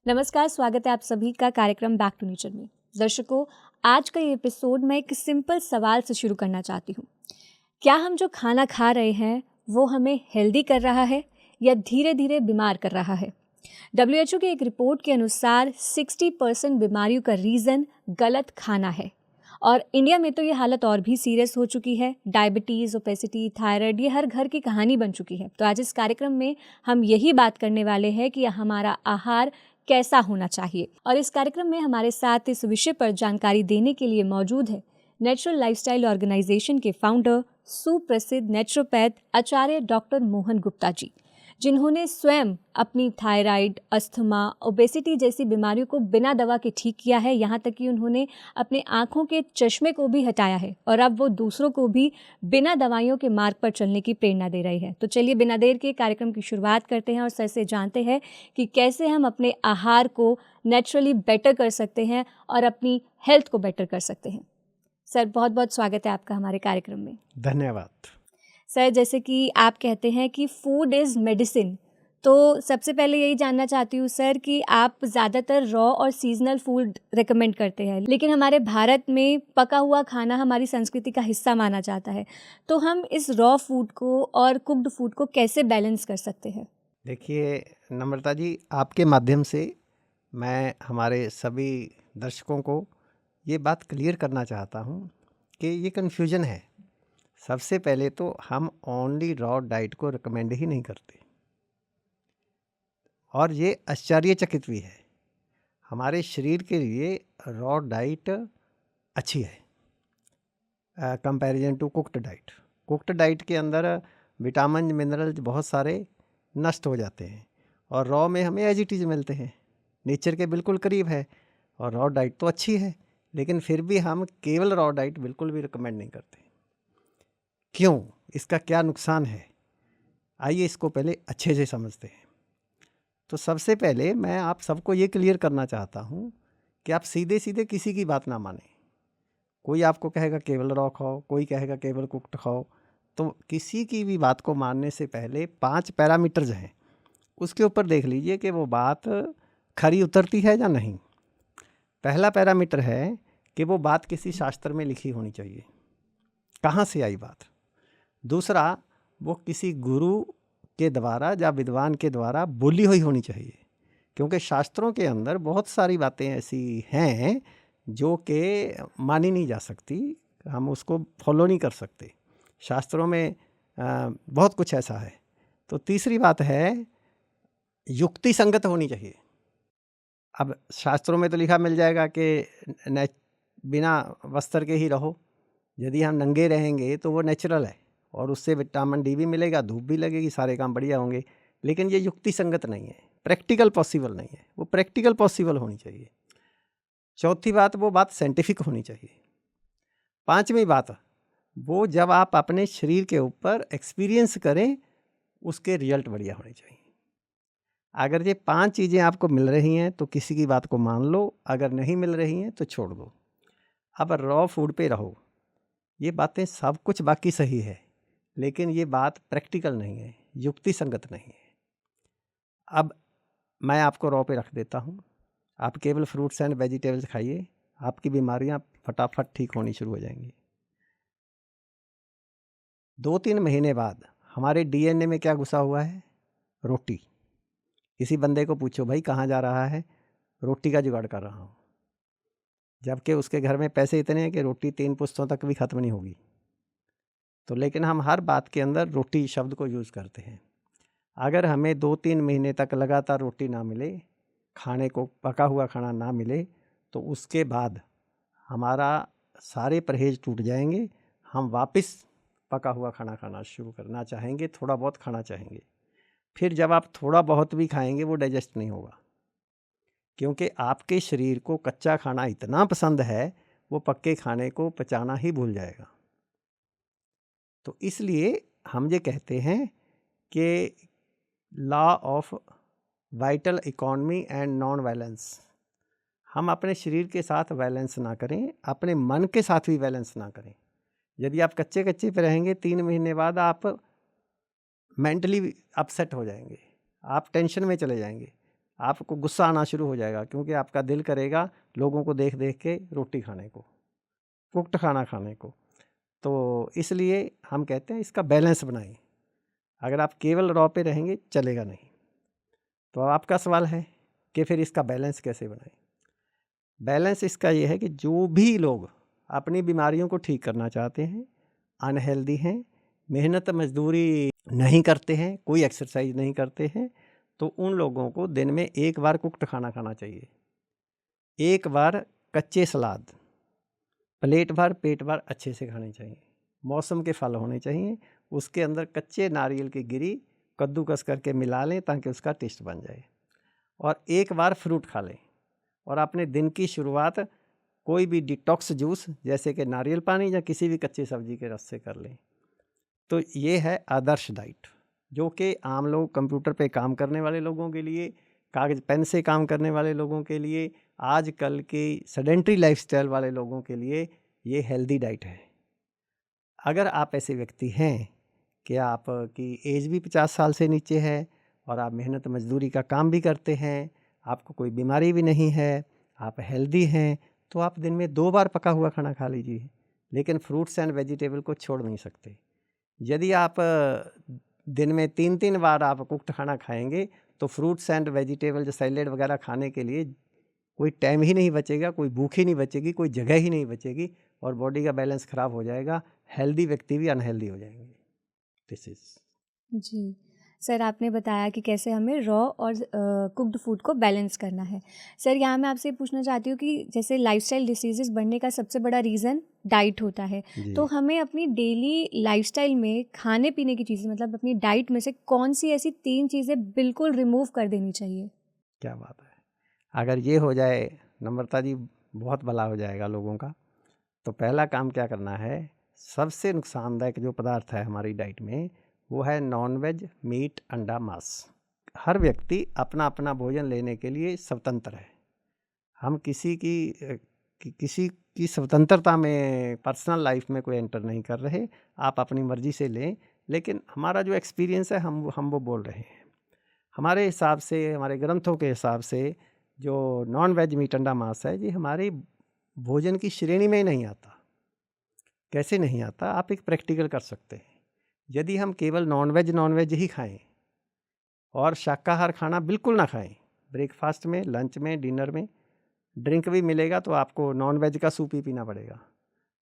नमस्कार, स्वागत है आप सभी का कार्यक्रम बैक टू नेचर में। दर्शकों, आज का ये एपिसोड मैं एक सिंपल सवाल से शुरू करना चाहती हूँ। क्या हम जो खाना खा रहे हैं वो हमें हेल्दी कर रहा है या धीरे धीरे बीमार कर रहा है? WHO की एक रिपोर्ट के अनुसार 60% बीमारियों का रीज़न गलत खाना है। और इंडिया में तो ये हालत और भी सीरियस हो चुकी है। डायबिटीज़, ओबेसिटी, थायराइड ये हर घर की कहानी बन चुकी है। तो आज इस कार्यक्रम में हम यही बात करने वाले हैं कि हमारा आहार कैसा होना चाहिए। और इस कार्यक्रम में हमारे साथ इस विषय पर जानकारी देने के लिए मौजूद है नेचुरल लाइफस्टाइल ऑर्गेनाइजेशन के फाउंडर, सुप्रसिद्ध नेचुरोपैथ आचार्य डॉक्टर मोहन गुप्ता जी, जिन्होंने स्वयं अपनी थायराइड, अस्थमा, ओबेसिटी जैसी बीमारियों को बिना दवा के ठीक किया है। यहाँ तक कि उन्होंने अपने आँखों के चश्मे को भी हटाया है और अब वो दूसरों को भी बिना दवाइयों के मार्ग पर चलने की प्रेरणा दे रही है। तो चलिए बिना देर के कार्यक्रम की शुरुआत करते हैं और सर से जानते हैं कि कैसे हम अपने आहार को नेचुरली बेटर कर सकते हैं और अपनी हेल्थ को बेटर कर सकते हैं। सर, बहुत बहुत स्वागत है आपका हमारे कार्यक्रम में। धन्यवाद। सर, जैसे कि आप कहते हैं कि फूड इज़ मेडिसिन, तो सबसे पहले यही जानना चाहती हूँ सर कि आप ज़्यादातर रॉ और सीजनल फूड रेकमेंड करते हैं, लेकिन हमारे भारत में पका हुआ खाना हमारी संस्कृति का हिस्सा माना जाता है। तो हम इस रॉ फूड को और कुक्ड फूड को कैसे बैलेंस कर सकते हैं? देखिए नम्रता जी, आपके माध्यम से मैं हमारे सभी दर्शकों को ये बात क्लियर करना चाहता हूँ कि ये कन्फ्यूजन है। सबसे पहले तो हम ओनली रॉ डाइट को रिकमेंड ही नहीं करते, और ये आश्चर्यचकित भी है। हमारे शरीर के लिए रॉ डाइट अच्छी है comparison to cooked diet. Cooked diet के अंदर विटामिन मिनरल्स बहुत सारे नष्ट हो जाते हैं, और रॉ में हमें एज इट इज़ मिलते हैं, नेचर के बिल्कुल करीब है। और रॉ डाइट तो अच्छी है, लेकिन फिर भी हम केवल रॉ डाइट बिल्कुल भी रिकमेंड नहीं करते। क्यों? इसका क्या नुकसान है? आइए इसको पहले अच्छे से समझते हैं। तो सबसे पहले मैं आप सबको ये क्लियर करना चाहता हूँ कि आप सीधे सीधे किसी की बात ना मानें। कोई आपको कहेगा केवल रॉ खाओ, कोई कहेगा केवल कुक्ड खाओ। तो किसी की भी बात को मानने से पहले 5 पैरामीटर्स हैं, उसके ऊपर देख लीजिए कि वो बात खरी उतरती है या नहीं। पहला पैरामीटर है कि वो बात किसी शास्त्र में लिखी होनी चाहिए, कहाँ से आई बात। दूसरा, वो किसी गुरु के द्वारा या विद्वान के द्वारा बोली हुई होनी चाहिए, क्योंकि शास्त्रों के अंदर बहुत सारी बातें ऐसी हैं जो कि मानी नहीं जा सकती, हम उसको फॉलो नहीं कर सकते। शास्त्रों में बहुत कुछ ऐसा है। तो तीसरी बात है, युक्ति संगत होनी चाहिए। अब शास्त्रों में तो लिखा मिल जाएगा कि बिना वस्त्र के ही रहो। यदि हम नंगे रहेंगे तो वो नेचुरल है, और उससे विटामिन डी भी मिलेगा, धूप भी लगेगी, सारे काम बढ़िया होंगे। लेकिन ये युक्ति संगत नहीं है, प्रैक्टिकल पॉसिबल नहीं है। वो प्रैक्टिकल पॉसिबल होनी चाहिए। चौथी बात, वो बात साइंटिफिक होनी चाहिए। पांचवी बात, वो जब आप अपने शरीर के ऊपर एक्सपीरियंस करें, उसके रिजल्ट बढ़िया होने चाहिए। अगर ये 5 चीज़ें आपको मिल रही हैं तो किसी की बात को मान लो, अगर नहीं मिल रही हैं तो छोड़ दो। अब रॉ फूड पे रहो। ये बातें सब कुछ बाकी सही है, लेकिन ये बात प्रैक्टिकल नहीं है, युक्ति संगत नहीं है। अब मैं आपको रॉ पे रख देता हूँ। आप केवल फ्रूट्स एंड वेजिटेबल्स खाइए, आपकी बीमारियाँ फटाफट ठीक होनी शुरू हो जाएंगी। 2-3 महीने बाद हमारे डीएनए में क्या घुसा हुआ है? रोटी। किसी बंदे को पूछो, भाई कहाँ जा रहा है? रोटी का जुगाड़ कर रहा हूँ। जबकि उसके घर में पैसे इतने हैं कि रोटी 3 पुश्तों तक भी ख़त्म नहीं होगी। तो लेकिन हम हर बात के अंदर रोटी शब्द को यूज़ करते हैं। अगर हमें 2-3 महीने तक लगातार रोटी ना मिले, खाने को पका हुआ खाना ना मिले, तो उसके बाद हमारा सारे परहेज टूट जाएंगे। हम वापस पका हुआ खाना खाना शुरू करना चाहेंगे, थोड़ा बहुत खाना चाहेंगे। फिर जब आप थोड़ा बहुत भी खाएंगे वो डाइजेस्ट नहीं होगा, क्योंकि आपके शरीर को कच्चा खाना इतना पसंद है, वो पक्के खाने को पचाना ही भूल जाएगा। तो इसलिए हम ये कहते हैं कि law of vital economy and non violence, हम अपने शरीर के साथ वायलेंस ना करें, अपने मन के साथ भी वायलेंस ना करें। यदि आप कच्चे कच्चे पे रहेंगे, 3 महीने बाद आप मेंटली अपसेट हो जाएंगे, आप टेंशन में चले जाएंगे। आपको गुस्सा आना शुरू हो जाएगा, क्योंकि आपका दिल करेगा लोगों को देख देख के रोटी खाने को, कुक्ड खाना खाने को। तो इसलिए हम कहते हैं इसका बैलेंस बनाएं। अगर आप केवल रॉ पे रहेंगे चलेगा नहीं। तो अब आपका सवाल है कि फिर इसका बैलेंस कैसे बनाएं। बैलेंस इसका ये है कि जो भी लोग अपनी बीमारियों को ठीक करना चाहते हैं, अनहेल्दी हैं, मेहनत मजदूरी नहीं करते हैं, कोई एक्सरसाइज नहीं करते हैं, तो उन लोगों को दिन में एक बार कुक्ड खाना खाना चाहिए, एक बार कच्चे सलाद, प्लेट भर पेट भर अच्छे से खाने चाहिए, मौसम के फल होने चाहिए, उसके अंदर कच्चे नारियल की गिरी कद्दूकस करके मिला लें ताकि उसका टेस्ट बन जाए, और एक बार फ्रूट खा लें, और अपने दिन की शुरुआत कोई भी डिटॉक्स जूस जैसे कि नारियल पानी या किसी भी कच्ची सब्जी के रस से कर लें। तो ये है आदर्श डाइट, जो कि आम लोग, कंप्यूटर पे काम करने वाले लोगों के लिए, कागज़ पेन से काम करने वाले लोगों के लिए, आजकल के सेडेंट्री लाइफस्टाइल वाले लोगों के लिए ये हेल्दी डाइट है। अगर आप ऐसे व्यक्ति हैं कि आपकी एज भी 50 साल से नीचे है और आप मेहनत मजदूरी का काम भी करते हैं, आपको कोई बीमारी भी नहीं है, आप हेल्दी हैं, तो आप दिन में 2 बार पका हुआ खाना खा लीजिए, लेकिन फ्रूट्स एंड वेजिटेबल को छोड़ नहीं सकते। यदि आप दिन में 3-3 बार आप कुक्ड खाना खाएंगे तो फ्रूट्स एंड वेजिटेबल जो सैलेड वगैरह खाने के लिए कोई टाइम ही नहीं बचेगा, कोई भूख ही नहीं बचेगी, कोई जगह ही नहीं बचेगी, और बॉडी का बैलेंस ख़राब हो जाएगा, हेल्दी व्यक्ति भी अनहेल्दी हो जाएंगे। This is. जी सर, आपने बताया कि कैसे हमें रॉ और कुक्ड फूड को बैलेंस करना है। सर, यहाँ मैं आपसे पूछना चाहती हूँ कि जैसे लाइफस्टाइल डिसीजेस बढ़ने का सबसे बड़ा रीज़न डाइट होता है, तो हमें अपनी डेली लाइफस्टाइल में खाने पीने की चीज़ें, मतलब अपनी डाइट में से कौन सी ऐसी 3 चीज़ें बिल्कुल रिमूव कर देनी चाहिए? क्या बात है! अगर ये हो जाए नम्रता जी, बहुत भला हो जाएगा लोगों का। तो पहला काम क्या करना है, सबसे नुकसानदायक जो पदार्थ है हमारी डाइट में वो है नॉन वेज, मीट, अंडा, मांस। हर व्यक्ति अपना अपना भोजन लेने के लिए स्वतंत्र है। हम किसी की स्वतंत्रता में, पर्सनल लाइफ में कोई एंटर नहीं कर रहे। आप अपनी मर्जी से लें, लेकिन हमारा जो एक्सपीरियंस है हम वो बोल रहे हैं। हमारे हिसाब से, हमारे ग्रंथों के हिसाब से, जो नॉन वेज, मीट, अंडा, मांस है, ये हमारी भोजन की श्रेणी में ही नहीं आता। कैसे नहीं आता? आप एक प्रैक्टिकल कर सकते हैं। यदि हम केवल नॉन वेज ही खाएं और शाकाहार खाना बिल्कुल ना खाएं, ब्रेकफास्ट में, लंच में, डिनर में ड्रिंक भी मिलेगा तो आपको नॉन वेज का सूप ही पीना पड़ेगा।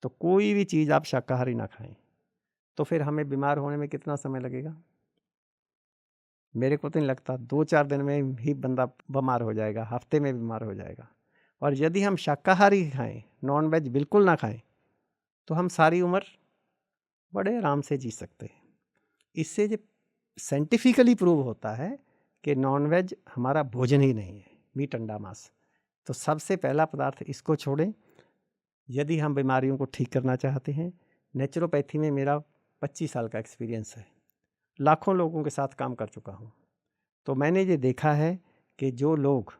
तो कोई भी चीज़ आप शाकाहारी ना खाएं, तो फिर हमें बीमार होने में कितना समय लगेगा? मेरे को तो नहीं लगता, 2-4 दिन में ही बंदा बीमार हो जाएगा, हफ्ते में बीमार हो जाएगा। और यदि हम शाकाहारी खाएं, नॉन वेज बिल्कुल ना खाएं, तो हम सारी उम्र बड़े आराम से जी सकते हैं। इससे जो साइंटिफिकली प्रूव होता है कि नॉन वेज हमारा भोजन ही नहीं है, मीट, अंडा, मांस। तो सबसे पहला पदार्थ इसको छोड़ें। यदि हम बीमारियों को ठीक करना चाहते हैं, नेचुरोपैथी में मेरा 25 साल का एक्सपीरियंस है, लाखों लोगों के साथ काम कर चुका हूँ। तो मैंने ये देखा है कि जो लोग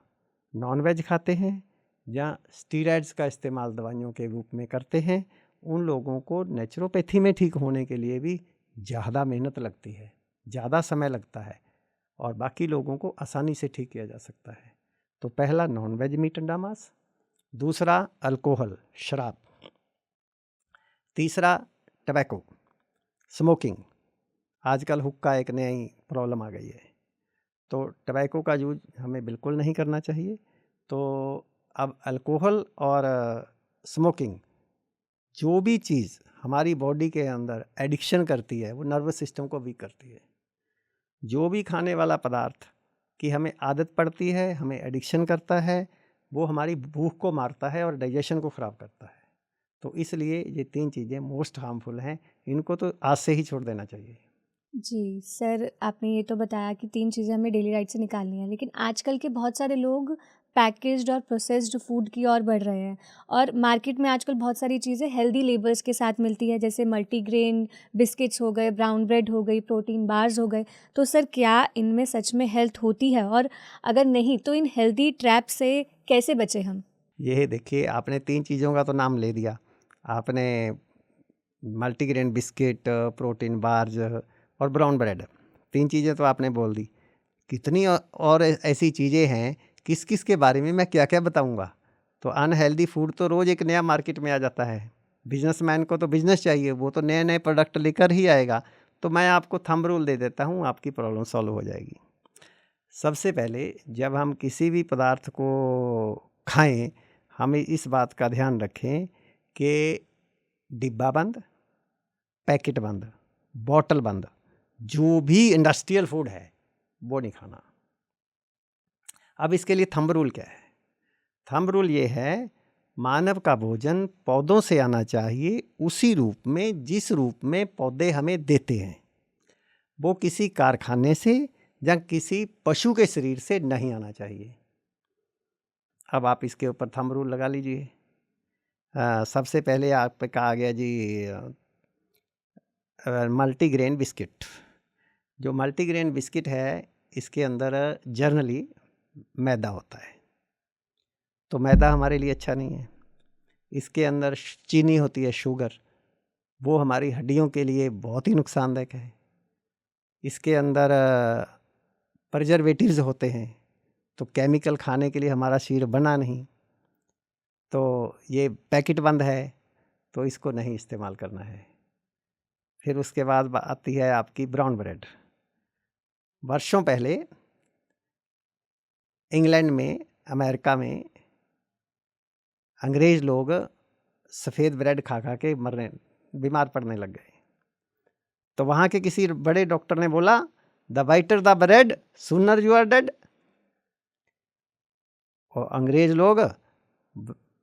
नॉन वेज खाते हैं या स्टीरॉयड्स का इस्तेमाल दवाइयों के रूप में करते हैं, उन लोगों को नेचुरोपैथी में ठीक होने के लिए भी ज़्यादा मेहनत लगती है, ज़्यादा समय लगता है, और बाकी लोगों को आसानी से ठीक किया जा सकता है। तो पहला नॉन वेज, मीट, अंडा, मांस। दूसरा अल्कोहल, शराब। तीसरा टबैको, स्मोकिंग। आजकल हुक्का एक नई प्रॉब्लम आ गई है, तो टबैको का यूज हमें बिल्कुल नहीं करना चाहिए। तो अब अल्कोहल और स्मोकिंग, जो भी चीज़ हमारी बॉडी के अंदर एडिक्शन करती है, वो नर्वस सिस्टम को वीक करती है। जो भी खाने वाला पदार्थ की हमें आदत पड़ती है, हमें एडिक्शन करता है, वो हमारी भूख को मारता है और डाइजेशन को ख़राब करता है। तो इसलिए ये 3 चीज़ें मोस्ट हार्मफुल हैं, इनको तो आज से ही छोड़ देना चाहिए। जी सर, आपने ये तो बताया कि 3 चीज़ें हमें डेली डाइट से निकालनी है, लेकिन आजकल के बहुत सारे लोग पैकेज्ड और प्रोसेस्ड फूड की ओर बढ़ रहे हैं, और मार्केट में आजकल बहुत सारी चीज़ें हेल्दी लेबल्स के साथ मिलती है, जैसे मल्टीग्रेन बिस्किट्स हो गए, ब्राउन ब्रेड हो गई, प्रोटीन बार्स हो गए। तो सर, क्या इनमें सच में हेल्थ होती है, और अगर नहीं तो इन हेल्दी ट्रैप से कैसे बचें हम? ये देखिए, आपने 3 चीज़ों का तो नाम ले दिया। आपने मल्टीग्रेन बिस्किट, प्रोटीन बार्स और ब्राउन ब्रेड, 3 चीज़ें तो आपने बोल दी। कितनी और ऐसी चीज़ें हैं, किस किस के बारे में मैं क्या क्या बताऊंगा। तो अनहेल्दी फूड तो रोज़ एक नया मार्केट में आ जाता है। बिजनेसमैन को तो बिजनेस चाहिए, वो तो नए नए प्रोडक्ट लेकर ही आएगा। तो मैं आपको थंब रूल दे देता हूँ, आपकी प्रॉब्लम सॉल्व हो जाएगी। सबसे पहले जब हम किसी भी पदार्थ को खाएं, हमें इस बात का ध्यान रखें कि डिब्बा बंद, पैकेट बंद, बॉटल बंद, जो भी इंडस्ट्रियल फूड है वो नहीं खाना। अब इसके लिए थंब रूल क्या है? थंब रूल ये है, मानव का भोजन पौधों से आना चाहिए उसी रूप में जिस रूप में पौधे हमें देते हैं। वो किसी कारखाने से या किसी पशु के शरीर से नहीं आना चाहिए। अब आप इसके ऊपर थंब रूल लगा लीजिए। सबसे पहले आप पे कहा गया जी मल्टीग्रेन बिस्किट। जो मल्टीग्रेन बिस्किट है इसके अंदर जनरली मैदा होता है, तो मैदा हमारे लिए अच्छा नहीं है। इसके अंदर चीनी होती है, शुगर, वो हमारी हड्डियों के लिए बहुत ही नुकसानदायक है। इसके अंदर प्रिजर्वेटिव्स होते हैं, तो केमिकल खाने के लिए हमारा शरीर बना नहीं। तो ये पैकेट बंद है, तो इसको नहीं इस्तेमाल करना है। फिर उसके बाद आती है आपकी ब्राउन ब्रेड। वर्षों पहले इंग्लैंड में, अमेरिका में अंग्रेज लोग सफ़ेद ब्रेड खा खा के बीमार पड़ने लग गए। तो वहाँ के किसी बड़े डॉक्टर ने बोला, the whiter the bread sooner you are dead. और अंग्रेज लोग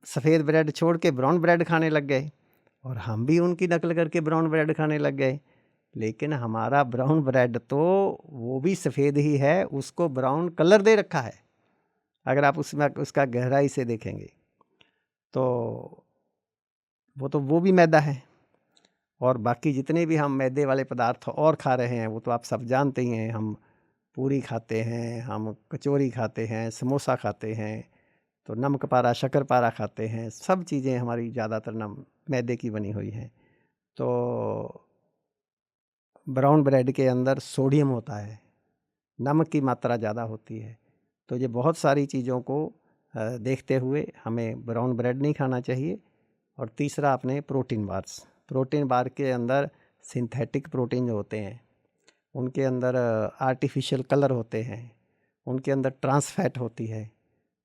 सफ़ेद ब्रेड छोड़ के ब्राउन ब्रेड खाने लग गए, और हम भी उनकी नकल करके ब्राउन ब्रेड खाने लग गए। लेकिन हमारा ब्राउन ब्रेड तो वो भी सफ़ेद ही है, उसको ब्राउन कलर दे रखा है। अगर आप उसमें उसका गहराई से देखेंगे तो वो भी मैदा है। और बाकी जितने भी हम मैदे वाले पदार्थ और खा रहे हैं वो तो आप सब जानते ही हैं। हम पूरी खाते हैं, हम कचौरी खाते हैं, समोसा खाते हैं, तो नमक पारा, शक्कर पारा खाते हैं। सब चीज़ें हमारी ज़्यादातर मैदे की बनी हुई हैं। तो ब्राउन ब्रेड के अंदर सोडियम होता है, नमक की मात्रा ज़्यादा होती है। तो ये बहुत सारी चीज़ों को देखते हुए हमें ब्राउन ब्रेड नहीं खाना चाहिए। और तीसरा अपने प्रोटीन बार्स। प्रोटीन बार के अंदर सिंथेटिक प्रोटीन जो होते हैं, उनके अंदर आर्टिफिशियल कलर होते हैं, उनके अंदर ट्रांस फैट होती है।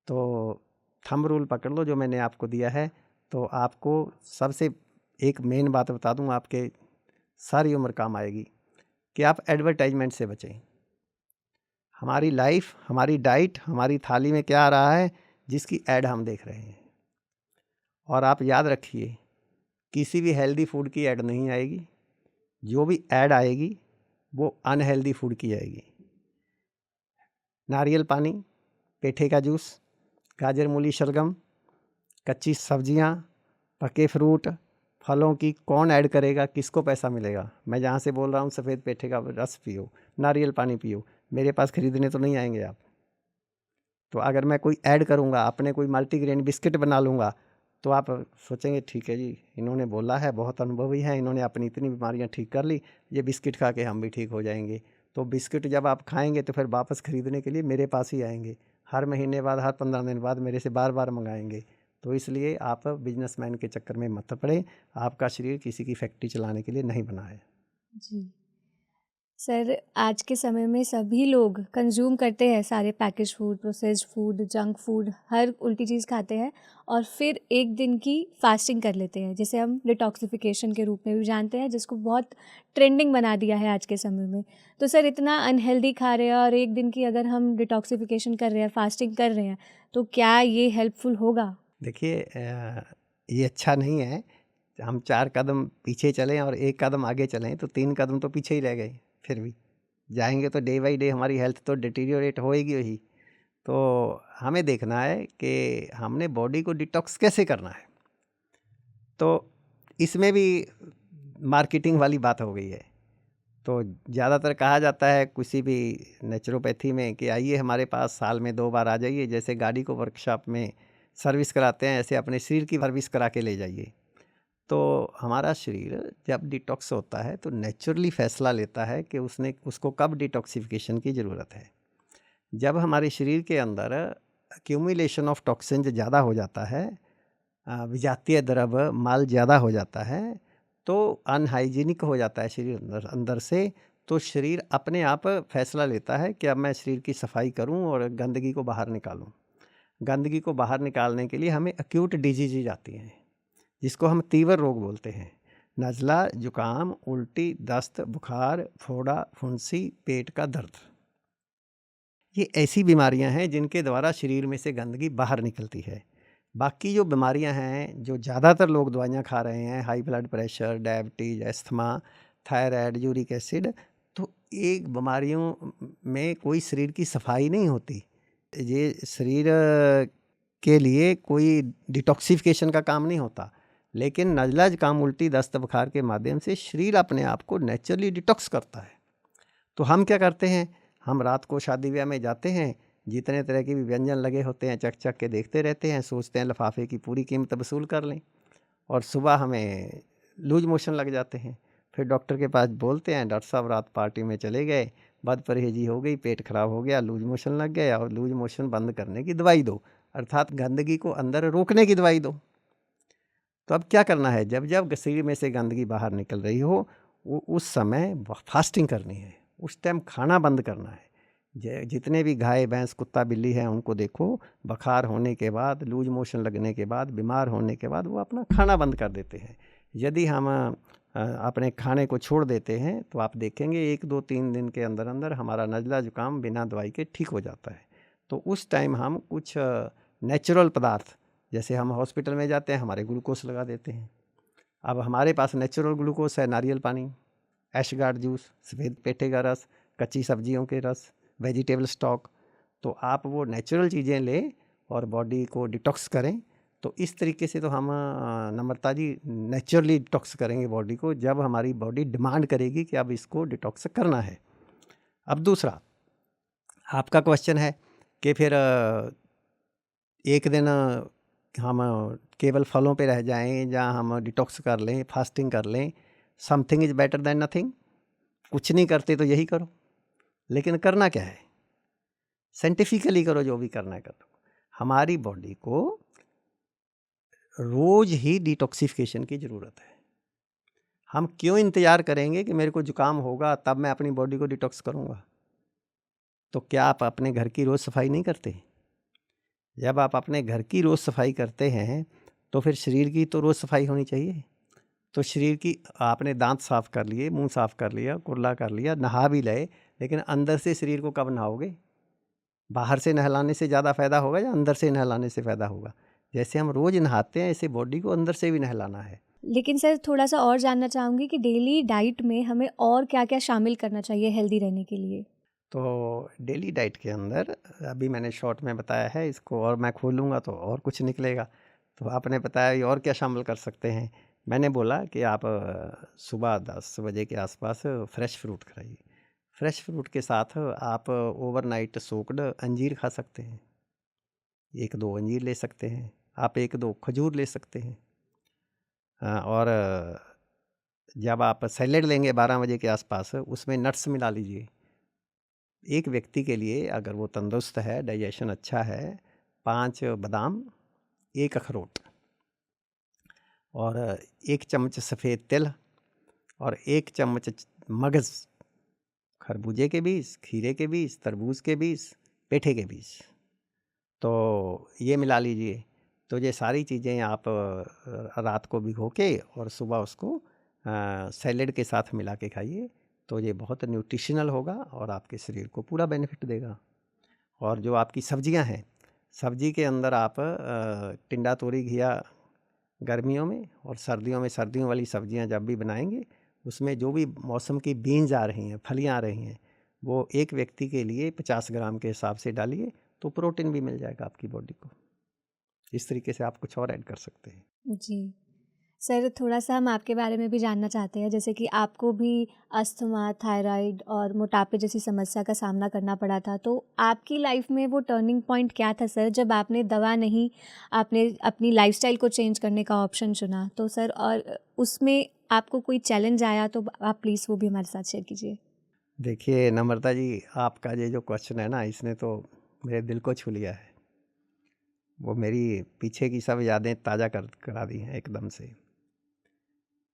तो थंब रूल पकड़ लो जो मैंने आपको दिया है। तो आपको सबसे एक मेन बात बता दूं, आपके सारी उम्र काम आएगी, कि आप एडवर्टाइजमेंट से बचें। हमारी लाइफ, हमारी डाइट, हमारी थाली में क्या आ रहा है जिसकी ऐड हम देख रहे हैं। और आप याद रखिए, किसी भी हेल्दी फूड की ऐड नहीं आएगी, जो भी ऐड आएगी वो अनहेल्दी फूड की आएगी। नारियल पानी, पेठे का जूस, गाजर मूली शलगम, कच्ची सब्जियां, पके फ्रूट, फलों की कौन ऐड करेगा, किसको पैसा मिलेगा? मैं जहाँ से बोल रहा हूँ सफ़ेद पेठे का रस पियो, नारियल पानी पियो, मेरे पास खरीदने तो नहीं आएंगे आप। तो अगर मैं कोई ऐड करूँगा, अपने कोई मल्टीग्रेन बिस्किट बना लूँगा, तो आप सोचेंगे ठीक है जी, इन्होंने बोला है, बहुत अनुभवी है, इन्होंने अपनी इतनी बीमारियां ठीक कर ली, ये बिस्किट खा के हम भी ठीक हो जाएंगे। तो बिस्किट जब आप खाएंगे तो फिर वापस ख़रीदने के लिए मेरे पास ही आएंगे, हर महीने बाद, हर 15 दिन बाद मेरे से बार बार मंगाएंगे। तो इसलिए आप बिजनेसमैन के चक्कर में मत पड़े। आपका शरीर किसी की फैक्ट्री चलाने के लिए नहीं बना है। जी सर, आज के समय में सभी लोग कंज्यूम करते हैं सारे package food, processed food, junk food, हर उल्टी चीज़ खाते हैं और फिर एक दिन की फास्टिंग कर लेते हैं, जिसे हम डिटॉक्सिफिकेशन के रूप में भी जानते हैं, जिसको बहुत ट्रेंडिंग बना दिया है आज के समय में। तो सर, इतना अनहेल्दी खा रहे हैं और एक दिन की अगर हम डिटॉक्सिफिकेशन कर रहे हैं, फास्टिंग कर रहे हैं, तो क्या ये हेल्पफुल होगा? देखिए, ये अच्छा नहीं है। हम 4 कदम पीछे चलें और 1 कदम आगे चलें तो 3 कदम तो पीछे ही रह गए। फिर भी जाएंगे तो डे बाई डे हमारी हेल्थ तो डिटीरियोरेट होएगी ही। तो हमें देखना है कि हमने बॉडी को डिटॉक्स कैसे करना है। तो इसमें भी मार्केटिंग वाली बात हो गई है। तो ज़्यादातर कहा जाता है किसी भी नेचुरोपैथी में कि आइए हमारे पास, साल में 2 बार आ जाइए। जैसे गाड़ी को वर्कशॉप में सर्विस कराते हैं, ऐसे अपने शरीर की सर्विस करा के ले जाइए। तो हमारा शरीर जब डिटॉक्स होता है तो नेचुरली फैसला लेता है कि उसको कब डिटॉक्सिफिकेशन की ज़रूरत है। जब हमारे शरीर के अंदर एक्यूमुलेशन ऑफ टॉक्सिन्स ज़्यादा हो जाता है, विजातीय द्रव्य माल ज़्यादा हो जाता है, तो अनहाइजीनिक हो जाता है शरीर अंदर अंदर से। तो शरीर अपने आप फैसला लेता है कि अब मैं शरीर की सफाई करूं और गंदगी को बाहर निकालूं। गंदगी को बाहर निकालने के लिए हमें एक्यूट डिजीज आती हैं, जिसको हम तीव्र रोग बोलते हैं। नज़ला, जुकाम, उल्टी, दस्त, बुखार, फोड़ा, फुंसी, पेट का दर्द, ये ऐसी बीमारियां हैं जिनके द्वारा शरीर में से गंदगी बाहर निकलती है। बाकी जो बीमारियां हैं, जो ज़्यादातर लोग दवाइयां खा रहे हैं, high blood pressure, diabetes, asthma, thyroid, uric acid, तो एक बीमारियों में कोई शरीर की सफाई नहीं होती। ये शरीर के लिए कोई डिटॉक्सिफिकेशन का काम नहीं होता, लेकिन नज़ला, जुकाम, उल्टी, दस्त, बुखार के माध्यम से शरीर अपने आप को नेचुरली डिटॉक्स करता है। तो हम क्या करते हैं, हम रात को शादी ब्याह में जाते हैं, जितने तरह के भी व्यंजन लगे होते हैं चक चक के देखते रहते हैं, सोचते हैं लिफाफे की पूरी कीमत वसूल कर लें, और सुबह हमें लूज मोशन लग जाते हैं। फिर डॉक्टर के पास बोलते हैं, डॉक्टर साहब रात पार्टी में चले गए, बद परहेजी हो गई, पेट खराब हो गया, लूज मोशन लग गया, और लूज मोशन बंद करने की दवाई दो, अर्थात गंदगी को अंदर रोकने की दवाई दो। तो अब क्या करना है, जब जब शरीर में से गंदगी बाहर निकल रही हो, उस समय फास्टिंग करनी है, उस टाइम खाना बंद करना है। जितने भी गाय, भैंस, कुत्ता, बिल्ली हैं, उनको देखो, बुखार होने के बाद, लूज मोशन लगने के बाद, बीमार होने के बाद वो अपना खाना बंद कर देते हैं। यदि हम अपने खाने को छोड़ देते हैं तो आप देखेंगे 1, 2, 3 दिन के अंदर अंदर हमारा नज़ला, जुकाम बिना दवाई के ठीक हो जाता है। तो उस टाइम हम कुछ नेचुरल पदार्थ, जैसे हम हॉस्पिटल में जाते हैं, हमारे ग्लूकोज लगा देते हैं। अब हमारे पास नेचुरल ग्लूकोज है, नारियल पानी, ऐशगार्ड जूस, सफ़ेद पेठे का रस, कच्ची सब्जियों के रस, वेजिटेबल स्टॉक। तो आप वो नेचुरल चीज़ें लें और बॉडी को डिटॉक्स करें। तो इस तरीके से तो हम नम्रता जी नेचुरली डिटॉक्स करेंगे बॉडी को, जब हमारी बॉडी डिमांड करेगी कि अब इसको डिटॉक्स करना है। अब दूसरा आपका क्वेश्चन है कि फिर एक दिन हम केवल फलों पे रह जाएं, या हम डिटॉक्स कर लें, फास्टिंग कर लें। Something is better than nothing. कुछ नहीं करते तो यही करो, लेकिन करना क्या है, साइंटिफिकली करो, जो भी करना है करो। हमारी बॉडी को रोज ही डिटॉक्सिफिकेशन की ज़रूरत है। हम क्यों इंतज़ार करेंगे कि मेरे को जुकाम होगा तब मैं अपनी बॉडी को डिटॉक्स करूँगा? तो क्या आप अपने घर की रोज़ सफाई नहीं करते? जब आप अपने घर की रोज़ सफाई करते हैं तो फिर शरीर की तो रोज़ सफाई होनी चाहिए। तो शरीर की आपने दांत साफ़ कर लिए, मुंह साफ़ कर लिया, कुल्ला कर लिया, नहा भी लए, लेकिन अंदर से शरीर को कब नहाओगे? बाहर से नहलाने से ज़्यादा फ़ायदा होगा या अंदर से नहलाने से फ़ायदा होगा? जैसे हम रोज़ नहाते हैं, ऐसे बॉडी को अंदर से भी नहलाना है। लेकिन सर थोड़ा सा और जानना चाहूँगी कि डेली डाइट में हमें और क्या-क्या शामिल करना चाहिए हेल्दी रहने के लिए? तो डेली डाइट के अंदर अभी मैंने शॉर्ट में बताया है, इसको और मैं खोलूँगा तो और कुछ निकलेगा। तो आपने बताया ये और क्या शामिल कर सकते हैं? मैंने बोला कि आप सुबह 10 बजे के आसपास फ्रेश फ्रूट खाइए। फ्रेश फ्रूट के साथ आप ओवरनाइट सोक्ड अंजीर खा सकते हैं। 1-2 अंजीर ले सकते हैं। आप 1-2 खजूर ले सकते हैं। और जब आप सैलेड लेंगे 12 बजे के आसपास, उसमें नट्स मिला लीजिए। एक व्यक्ति के लिए अगर वो तंदुरुस्त है, डाइजेशन अच्छा है, 5 बादाम, 1 अखरोट और 1 चम्मच सफ़ेद तिल और 1 चम्मच मगज़, खरबूजे के बीज, खीरे के बीज, तरबूज के बीज, पेठे के बीज, तो ये मिला लीजिए। तो ये सारी चीज़ें आप रात को भिगो के और सुबह उसको सैलेड के साथ मिला के खाइए। तो ये बहुत न्यूट्रिशनल होगा और आपके शरीर को पूरा बेनिफिट देगा। और जो आपकी सब्जियां हैं, सब्जी के अंदर आप टिंडा, तोरी, घिया गर्मियों में, और सर्दियों में सर्दियों वाली सब्जियां जब भी बनाएंगे, उसमें जो भी मौसम की बीन्स आ रही हैं, फलियां आ रही हैं, वो एक व्यक्ति के लिए 50 ग्राम के हिसाब से डालिए, तो प्रोटीन भी मिल जाएगा आपकी बॉडी को। इस तरीके से आप कुछ और ऐड कर सकते हैं। जी। सर थोड़ा सा हम आपके बारे में भी जानना चाहते हैं, जैसे कि आपको भी अस्थमा, थायराइड और मोटापे जैसी समस्या का सामना करना पड़ा था, तो आपकी लाइफ में वो टर्निंग पॉइंट क्या था सर, जब आपने दवा नहीं, आपने अपनी लाइफस्टाइल को चेंज करने का ऑप्शन चुना? तो सर और उसमें आपको कोई चैलेंज आया तो आप प्लीज़ वो भी हमारे साथ शेयर कीजिए। देखिए नम्रता जी, आपका ये जो क्वेश्चन है ना, इसने तो मेरे दिल को छू लिया है। वो मेरी पीछे की सब यादें ताज़ा करा दी हैं एकदम से।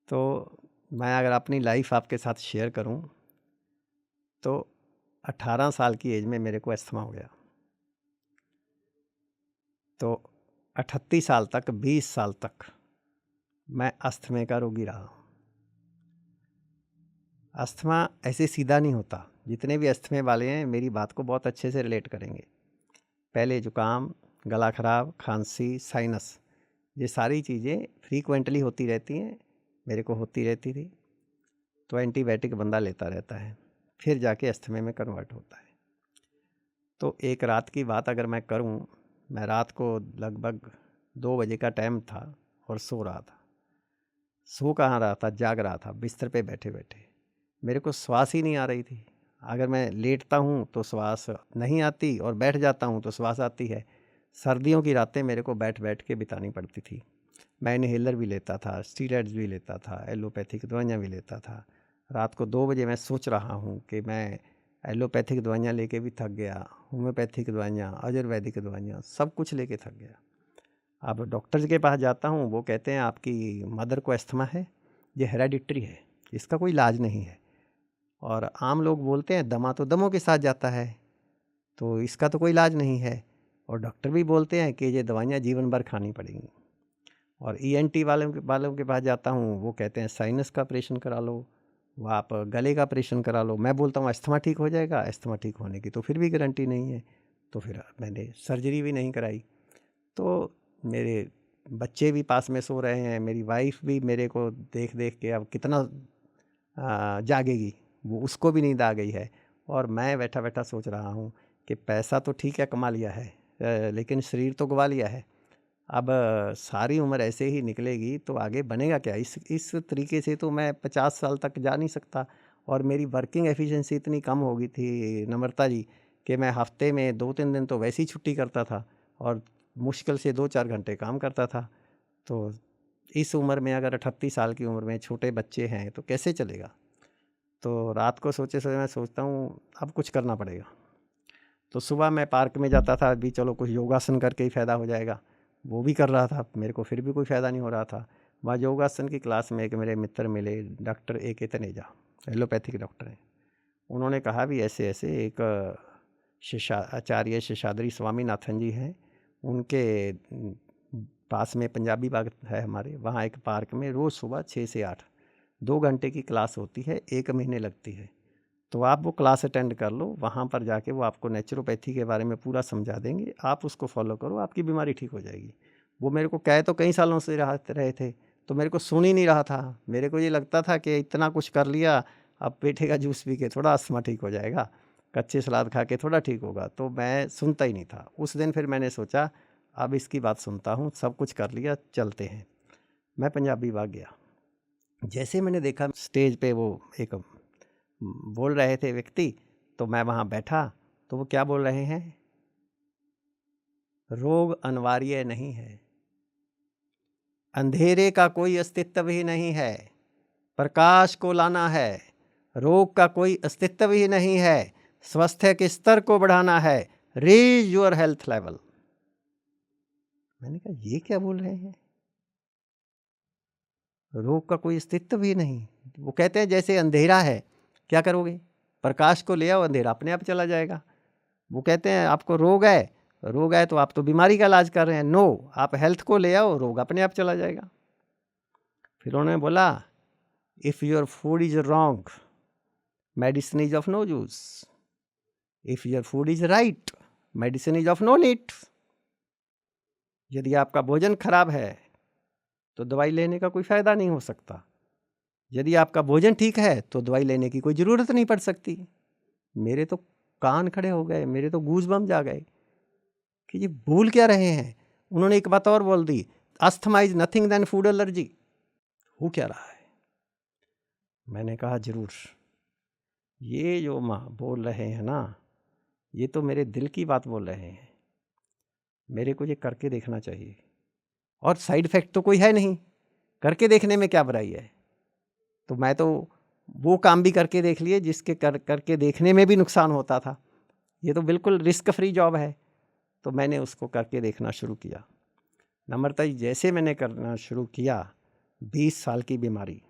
तो मैं अगर अपनी लाइफ आपके साथ शेयर करूं, तो 18 साल की एज में मेरे को अस्थमा हो गया। तो 38 साल तक, 20 साल तक मैं अस्थमे का रोगी रहा। अस्थमा ऐसे सीधा नहीं होता। जितने भी अस्थमे वाले हैं मेरी बात को बहुत अच्छे से रिलेट करेंगे। पहले जुकाम, गला खराब, खांसी, साइनस, ये सारी चीज़ें फ्रीक्वेंटली होती रहती हैं, मेरे को होती रहती थी। तो एंटीबायोटिक बंदा लेता रहता है, फिर जाके अस्थमे में कन्वर्ट होता है। तो एक रात की बात अगर मैं करूं, मैं रात को लगभग 2 बजे का टाइम था और सो रहा था। सो कहाँ रहा था, जाग रहा था बिस्तर पे बैठे बैठे। मेरे को श्वास ही नहीं आ रही थी। अगर मैं लेटता हूँ तो श्वास नहीं आती और बैठ जाता हूँ तो श्वास आती है। सर्दियों की रातें मेरे को बैठ बैठ के बितानी पड़ती थी। मैं इनहेलर भी लेता था, स्टीरॉइड्स भी लेता था, एलोपैथिक दवाइयाँ भी लेता था। रात को 2 बजे मैं सोच रहा हूँ कि मैं एलोपैथिक दवाइयाँ लेके भी थक गया, होम्योपैथिक दवाइयाँ, आयुर्वेदिक दवाइयाँ, सब कुछ लेके थक गया। अब डॉक्टर के पास जाता हूँ, वो कहते हैं आपकी मदर को अस्थमा है, ये हेरेडिटरी है, इसका कोई इलाज नहीं है। और आम लोग बोलते हैं दमा तो दमों के साथ जाता है, तो इसका तो कोई इलाज नहीं है। और डॉक्टर भी बोलते हैं कि ये दवाइयाँ जीवन भर खानी पड़ेंगी। और ईएनटी वालों के पास जाता हूँ, वो कहते हैं साइनस का ऑपरेशन करा लो, वो आप गले का ऑपरेशन करा लो। मैं बोलता हूँ अस्थमा ठीक हो जाएगा, अस्थमा ठीक होने की तो फिर भी गारंटी नहीं है। तो फिर मैंने सर्जरी भी नहीं कराई। तो मेरे बच्चे भी पास में सो रहे हैं, मेरी वाइफ भी मेरे को देख देख के अब कितना जागेगी, वो उसको भी नींद आ गई है। और मैं बैठा बैठा सोच रहा हूँ कि पैसा तो ठीक है कमा लिया है, लेकिन शरीर तो गवा लिया है। अब सारी उम्र ऐसे ही निकलेगी तो आगे बनेगा क्या। इस तरीके से तो मैं 50 साल तक जा नहीं सकता। और मेरी वर्किंग एफिशिएंसी इतनी कम हो गई थी नम्रता जी, कि मैं हफ्ते में 2-3 दिन तो वैसे ही छुट्टी करता था और मुश्किल से 2-4 घंटे काम करता था। तो इस उम्र में अगर 38 साल की उम्र में छोटे बच्चे हैं तो कैसे चलेगा। तो रात को सोचे सोचे मैं सोचता हूँ अब कुछ करना पड़ेगा। तो सुबह मैं पार्क में जाता था, अभी चलो कुछ योगासन करके ही फ़ायदा हो जाएगा। वो भी कर रहा था, मेरे को फिर भी कोई फ़ायदा नहीं हो रहा था। वहाँ योगासन की क्लास में एक मेरे मित्र मिले, doctor AK Taneja, allopathic doctor हैं। उन्होंने कहा भी ऐसे ऐसे एक आचार्य शेषाद्री स्वामीनाथन जी हैं, उनके पास में पंजाबी बाग है हमारे, वहाँ एक पार्क में रोज़ सुबह 6 से 8 2 घंटे की क्लास होती है, 1 महीने लगती है। तो आप वो क्लास अटेंड कर लो, वहाँ पर जाके वो आपको नेचुरोपैथी के बारे में पूरा समझा देंगे, आप उसको फॉलो करो, आपकी बीमारी ठीक हो जाएगी। वो मेरे को कहे तो कई सालों से रहे थे, तो मेरे को सुन ही नहीं रहा था। मेरे को ये लगता था कि इतना कुछ कर लिया, अब पेठे का जूस पी के थोड़ा अस्थमा ठीक हो जाएगा, कच्चे सलाद खा के थोड़ा ठीक होगा, तो मैं सुनता ही नहीं था। उस दिन फिर मैंने सोचा अब इसकी बात सुनता हूँ, सब कुछ कर लिया, चलते हैं। मैं पंजाबी बाग गया। जैसे मैंने देखा स्टेज पे वो एक बोल रहे थे व्यक्ति, तो मैं वहाँ बैठा, तो वो क्या बोल रहे हैं, रोग अनिवार्य नहीं है, अंधेरे का कोई अस्तित्व ही नहीं है, प्रकाश को लाना है, रोग का कोई अस्तित्व ही नहीं है, स्वास्थ्य के स्तर को बढ़ाना है, रेज योर हेल्थ लेवल। मैंने कहा ये क्या बोल रहे हैं, रोग का कोई अस्तित्व ही नहीं। वो कहते हैं जैसे अंधेरा है, क्या करोगे, प्रकाश को ले आओ, अंधेरा अपने आप चला जाएगा। वो कहते हैं आपको रोग है तो आप तो बीमारी का इलाज कर रहे हैं। नो, आप हेल्थ को ले आओ, रोग अपने आप चला जाएगा। फिर उन्होंने बोला if your food is wrong, medicine is of no use, if your food is right, medicine is of no need. यदि आपका भोजन खराब है तो दवाई लेने का कोई फ़ायदा नहीं हो सकता। यदि आपका भोजन ठीक है तो दवाई लेने की कोई ज़रूरत नहीं पड़ सकती। मेरे तो कान खड़े हो गए, मेरे तो गूज़बम्स आ गए कि ये भूल क्या रहे हैं। उन्होंने एक बात और बोल दी, asthma is nothing than food allergy. हो क्या रहा है। मैंने कहा जरूर, ये जो माँ बोल रहे हैं ना, ये तो मेरे दिल की बात बोल रहे हैं, मेरे को ये करके देखना चाहिए। और साइड इफेक्ट तो कोई है नहीं, करके देखने में क्या बुराई है। तो मैं तो वो काम भी करके देख लिए जिसके करके देखने में भी नुकसान होता था। ये तो बिल्कुल रिस्क फ्री जॉब है, तो मैंने उसको करके देखना शुरू किया। नम्रता जी, जैसे मैंने करना शुरू किया, 20 साल की बीमारी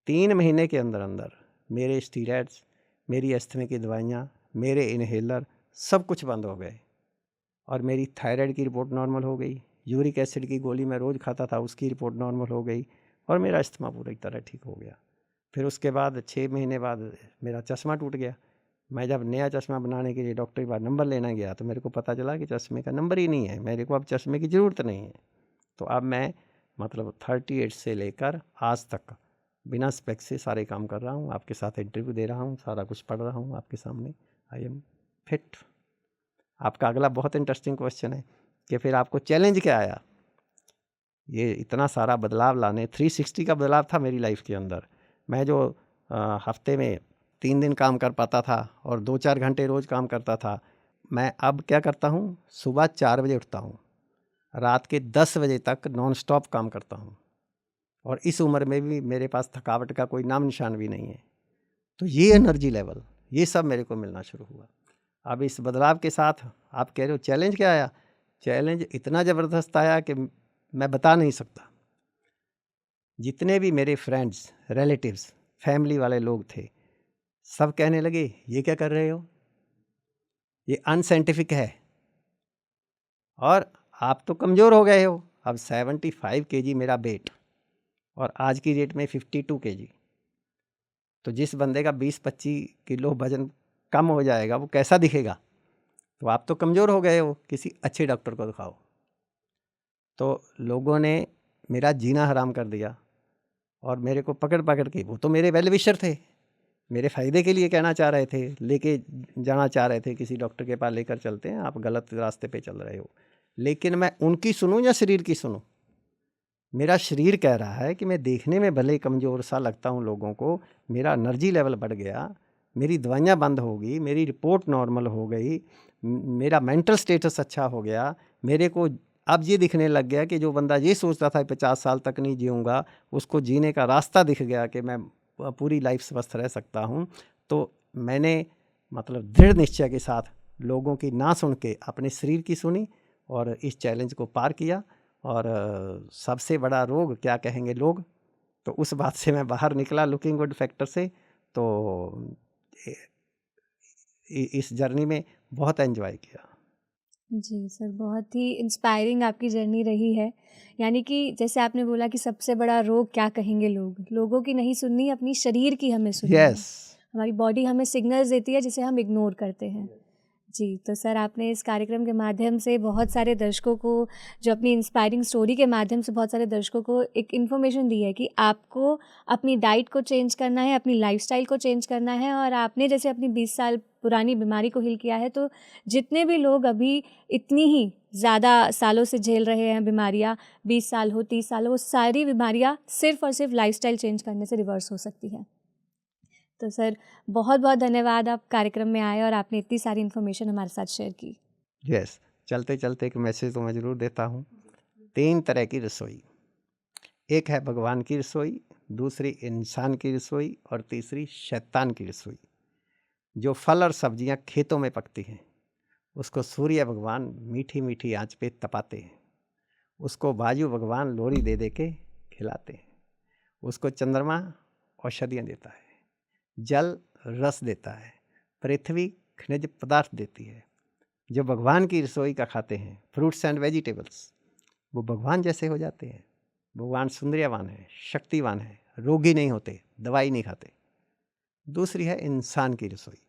3 महीने के अंदर अंदर मेरे स्टीरॉयड्स, मेरी अस्थमा की दवाइयाँ, मेरे इनहेलर सब कुछ बंद हो गए और मेरी थायराइड की रिपोर्ट नॉर्मल हो गई। यूरिक एसिड की गोली मैं रोज़ खाता था, उसकी रिपोर्ट नॉर्मल हो गई और मेरा अस्थमा पूरी तरह ठीक हो गया। फिर उसके बाद 6 महीने बाद मेरा चश्मा टूट गया। मैं जब नया चश्मा बनाने के लिए डॉक्टर के पास नंबर लेने गया तो मेरे को पता चला कि चश्मे का नंबर ही नहीं है, मेरे को अब चश्मे की ज़रूरत नहीं है। तो अब मैं मतलब 38 से लेकर आज तक बिना स्पेक्स से सारे काम कर रहा हूँ, आपके साथ इंटरव्यू दे रहा हूँ, सारा कुछ पढ़ रहा हूँ आपके सामने। I am fit. आपका अगला बहुत इंटरेस्टिंग क्वेश्चन है कि फिर आपको चैलेंज क्या आया ये इतना सारा बदलाव लाने। 360 का बदलाव था मेरी लाइफ के अंदर। मैं जो हफ्ते में 3 दिन काम कर पाता था और 2-4 घंटे रोज़ काम करता था, मैं अब क्या करता हूँ, सुबह 4 बजे उठता हूँ, रात के 10 बजे तक नॉन स्टॉप काम करता हूँ और इस उम्र में भी मेरे पास थकावट का कोई नाम निशान भी नहीं है। तो ये एनर्जी लेवल, ये सब मेरे को मिलना शुरू हुआ। अब इस बदलाव के साथ आप कह रहे हो चैलेंज क्या आया, चैलेंज इतना ज़बरदस्त आया कि मैं बता नहीं सकता। जितने भी मेरे फ्रेंड्स, रिलेटिव्स, फैमिली वाले लोग थे, सब कहने लगे ये क्या कर रहे हो, ये अनसाइंटिफिक है और आप तो कमज़ोर हो गए हो। अब 75 kg मेरा वेट और आज की डेट में 52 kg। तो जिस बंदे का 20-25 किलो वजन कम हो जाएगा वो कैसा दिखेगा। तो आप तो कमज़ोर हो गए हो, किसी अच्छे डॉक्टर को दिखाओ। तो लोगों ने मेरा जीना हराम कर दिया और मेरे को पकड़ पकड़ के, वो तो मेरे वेल विशर थे, मेरे फ़ायदे के लिए कहना चाह रहे थे, लेके जाना चाह रहे थे, किसी डॉक्टर के पास लेकर चलते हैं, आप गलत रास्ते पे चल रहे हो। लेकिन मैं उनकी सुनूं या शरीर की सुनूं? मेरा शरीर कह रहा है कि मैं देखने में भले कमज़ोर सा लगता हूं लोगों को, मेरा एनर्जी लेवल बढ़ गया, मेरी दवाइयाँ बंद हो गई, मेरी रिपोर्ट नॉर्मल हो गई, मेरा मेंटल स्टेटस अच्छा हो गया। मेरे को अब ये दिखने लग गया कि जो बंदा ये सोचता था 50 साल तक नहीं जीऊँगा, उसको जीने का रास्ता दिख गया कि मैं पूरी लाइफ स्वस्थ रह सकता हूँ। तो मैंने मतलब दृढ़ निश्चय के साथ लोगों की ना सुन के अपने शरीर की सुनी और इस चैलेंज को पार किया। और सबसे बड़ा रोग क्या कहेंगे लोग, तो उस बात से मैं बाहर निकला लुकिंग गुड फैक्टर से। तो इस जर्नी में बहुत एंजॉय किया। जी सर, बहुत ही इंस्पायरिंग आपकी जर्नी रही है। यानी कि जैसे आपने बोला कि सबसे बड़ा रोग क्या कहेंगे लोग, लोगों की नहीं सुननी, अपनी शरीर की हमें सुननी है। यस। हमारी बॉडी हमें सिग्नल्स देती है जिसे हम इग्नोर करते हैं। जी, तो सर आपने इस कार्यक्रम के माध्यम से बहुत सारे दर्शकों को, जो अपनी इंस्पायरिंग स्टोरी के माध्यम से बहुत सारे दर्शकों को एक इन्फॉर्मेशन दी है कि आपको अपनी डाइट को चेंज करना है, अपनी लाइफ़स्टाइल को चेंज करना है। और आपने जैसे अपनी 20 साल पुरानी बीमारी को हील किया है, तो जितने भी लोग अभी इतनी ही ज़्यादा सालों से झेल रहे हैं बीमारियाँ, 20 साल हो, 30 साल हो, वो सारी बीमारियाँ सिर्फ़ और सिर्फ लाइफ़स्टाइल चेंज करने से रिवर्स हो सकती हैं। तो सर बहुत बहुत धन्यवाद, आप कार्यक्रम में आए और आपने इतनी सारी इन्फॉर्मेशन हमारे साथ शेयर की। यस। चलते चलते एक मैसेज तो मैं ज़रूर देता हूँ। 3 तरह की रसोई, एक है भगवान की रसोई, दूसरी इंसान की रसोई और तीसरी शैतान की रसोई। जो फल और सब्जियां खेतों में पकती हैं उसको सूर्य भगवान मीठी मीठी आंच पे तपाते हैं, उसको वायु भगवान लोरी दे दे के खिलाते हैं, उसको चंद्रमा औषधियाँ देता है, जल रस देता है, पृथ्वी खनिज पदार्थ देती है। जो भगवान की रसोई का खाते हैं, फ्रूट्स एंड वेजिटेबल्स, वो भगवान जैसे हो जाते हैं। भगवान सुंदरियावान है, शक्तिवान है, रोगी नहीं होते, दवाई नहीं खाते। दूसरी है इंसान की रसोई,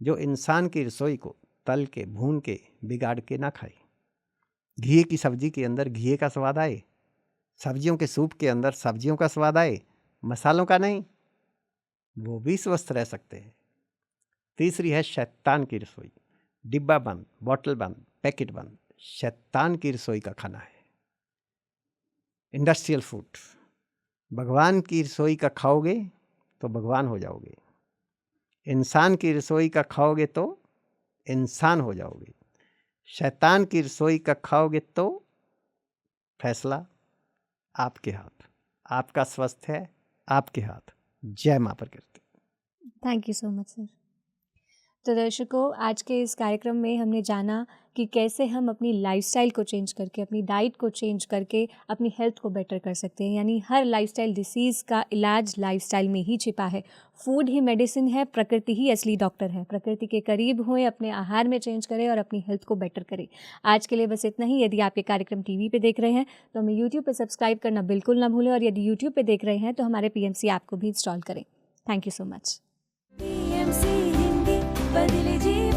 जो इंसान की रसोई को तल के भून के बिगाड़ के ना खाए। घी की सब्जी के अंदर घी का स्वाद आए, सब्जियों के सूप के अंदर सब्जियों का स्वाद आए, मसालों का नहीं, वो भी स्वस्थ रह सकते हैं। तीसरी है शैतान की रसोई, डिब्बा बंद, बॉटल बंद, पैकेट बंद, शैतान की रसोई का खाना है। Industrial food. भगवान की रसोई का खाओगे तो भगवान हो जाओगे, इंसान की रसोई का खाओगे तो इंसान हो जाओगे, शैतान की रसोई का खाओगे तो फैसला आपके हाथ, आपका स्वास्थ्य है आपके हाथ। जय माँ प्रकृति। Thank you so much sir. तो दर्शकों, आज के इस कार्यक्रम में हमने जाना कि कैसे हम अपनी लाइफस्टाइल को चेंज करके, अपनी डाइट को चेंज करके अपनी हेल्थ को बेटर कर सकते हैं। यानी हर लाइफस्टाइल डिसीज़ का इलाज लाइफस्टाइल में ही छिपा है। फूड ही मेडिसिन है, प्रकृति ही असली डॉक्टर है। प्रकृति के करीब होएं, अपने आहार में चेंज करें और अपनी हेल्थ को बेटर करें। आज के लिए बस इतना ही। यदि आप ये कार्यक्रम टीवी पे देख रहे हैं तो हमें यूट्यूब पे सब्सक्राइब करना बिल्कुल ना भूलें, और यदि यूट्यूब पे देख रहे हैं तो हमारे PMC ऐप को भी इंस्टॉल करें। Thank you so much. PMC Hindi बदले जीवन।